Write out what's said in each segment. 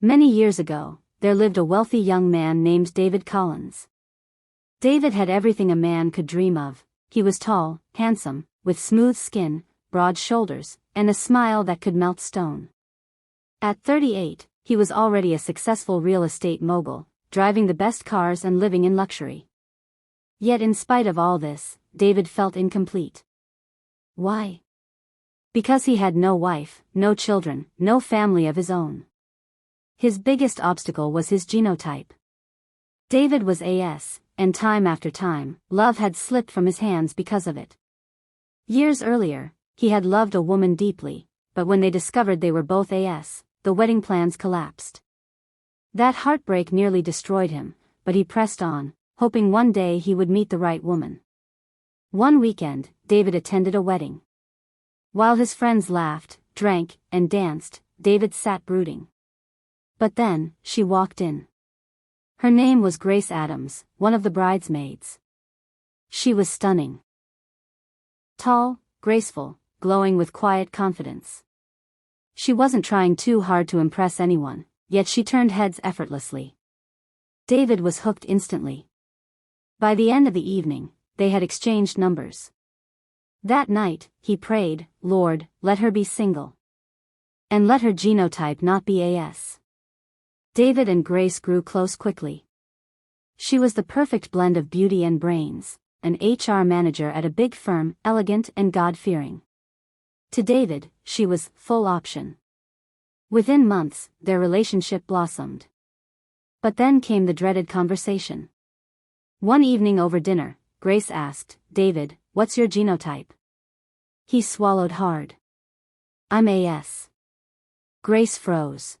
Many years ago, there lived a wealthy young man named David Collins. David had everything a man could dream of. He was tall, handsome, with smooth skin, broad shoulders, and a smile that could melt stone. At 38, he was already a successful real estate mogul, driving the best cars and living in luxury. Yet in spite of all this, David felt incomplete. Why? Because he had no wife, no children, no family of his own. His biggest obstacle was his genotype. David was AS, and time after time, love had slipped from his hands because of it. Years earlier, he had loved a woman deeply, but when they discovered they were both AS, the wedding plans collapsed. That heartbreak nearly destroyed him, but he pressed on, hoping one day he would meet the right woman. One weekend, David attended a wedding. While his friends laughed, drank, and danced, David sat brooding. But then, she walked in. Her name was Grace Adams, one of the bridesmaids. She was stunning. Tall, graceful, glowing with quiet confidence. She wasn't trying too hard to impress anyone, yet she turned heads effortlessly. David was hooked instantly. By the end of the evening, they had exchanged numbers. That night, he prayed, "Lord, let her be single. And let her genotype not be AS." David and Grace grew close quickly. She was the perfect blend of beauty and brains, an HR manager at a big firm, elegant and God-fearing. To David, she was full option. Within months, their relationship blossomed. But then came the dreaded conversation. One evening over dinner, Grace asked, "David, what's your genotype?" He swallowed hard. "I'm AS." Grace froze.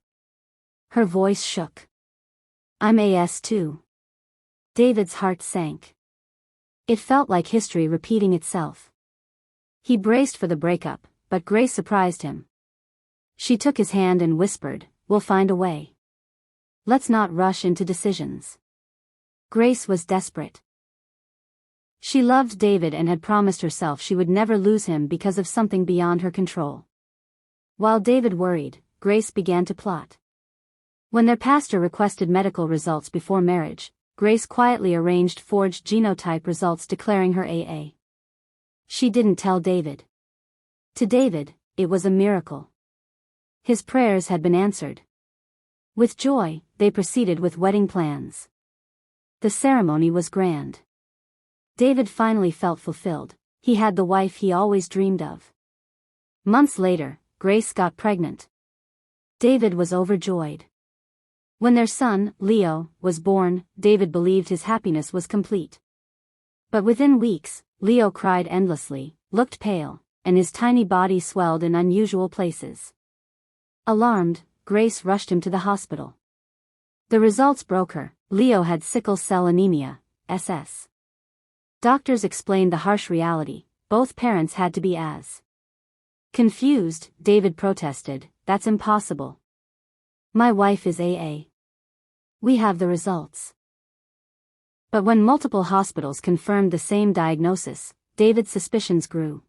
Her voice shook. "I'm AS too." David's heart sank. It felt like history repeating itself. He braced for the breakup, but Grace surprised him. She took his hand and whispered, "We'll find a way. Let's not rush into decisions." Grace was desperate. She loved David and had promised herself she would never lose him because of something beyond her control. While David worried, Grace began to plot. When their pastor requested medical results before marriage, Grace quietly arranged forged genotype results declaring her AA. She didn't tell David. To David, it was a miracle. His prayers had been answered. With joy, they proceeded with wedding plans. The ceremony was grand. David finally felt fulfilled. He had the wife he always dreamed of. Months later, Grace got pregnant. David was overjoyed. When their son, Leo, was born, David believed his happiness was complete. But within weeks, Leo cried endlessly, looked pale, and his tiny body swelled in unusual places. Alarmed, Grace rushed him to the hospital. The results broke her. Leo had sickle cell anemia, SS. Doctors explained the harsh reality: both parents had to be AS. Confused, David protested, "That's impossible. My wife is AA. We have the results." But when multiple hospitals confirmed the same diagnosis, David's suspicions grew.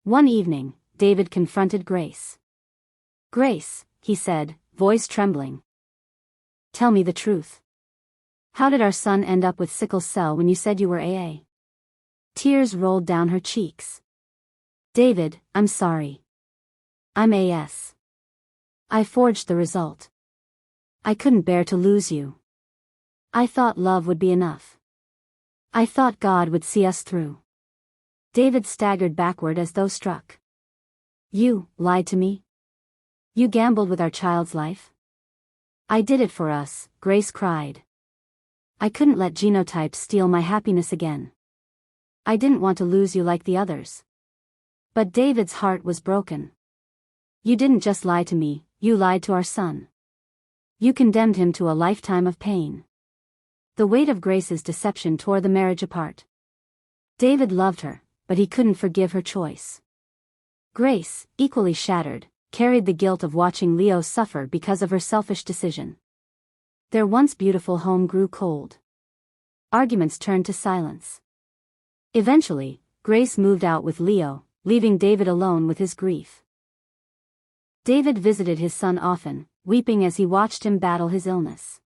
One evening, David confronted Grace. "Grace," he said, voice trembling. "Tell me the truth. How did our son end up with sickle cell when you said you were AA?" Tears rolled down her cheeks. "David, I'm sorry. I'm AS. I forged the result. I couldn't bear to lose you. I thought love would be enough. I thought God would see us through." David staggered backward as though struck. "You lied to me? You gambled with our child's life?" "I did it for us," Grace cried. "I couldn't let genotype steal my happiness again. I didn't want to lose you like the others." But David's heart was broken. "You didn't just lie to me, you lied to our son. You condemned him to a lifetime of pain." The weight of Grace's deception tore the marriage apart. David loved her, but he couldn't forgive her choice. Grace, equally shattered, carried the guilt of watching Leo suffer because of her selfish decision. Their once beautiful home grew cold. Arguments turned to silence. Eventually, Grace moved out with Leo, leaving David alone with his grief. David visited his son often, weeping as he watched him battle his illness.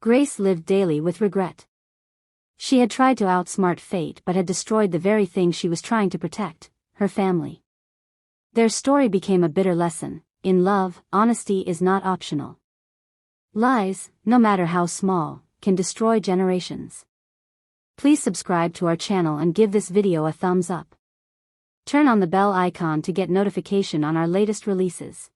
Grace lived daily with regret. She had tried to outsmart fate but had destroyed the very thing she was trying to protect, her family. Their story became a bitter lesson: in love, honesty is not optional. Lies, no matter how small, can destroy generations. Please subscribe to our channel and give this video a thumbs up. Turn on the bell icon to get notification on our latest releases.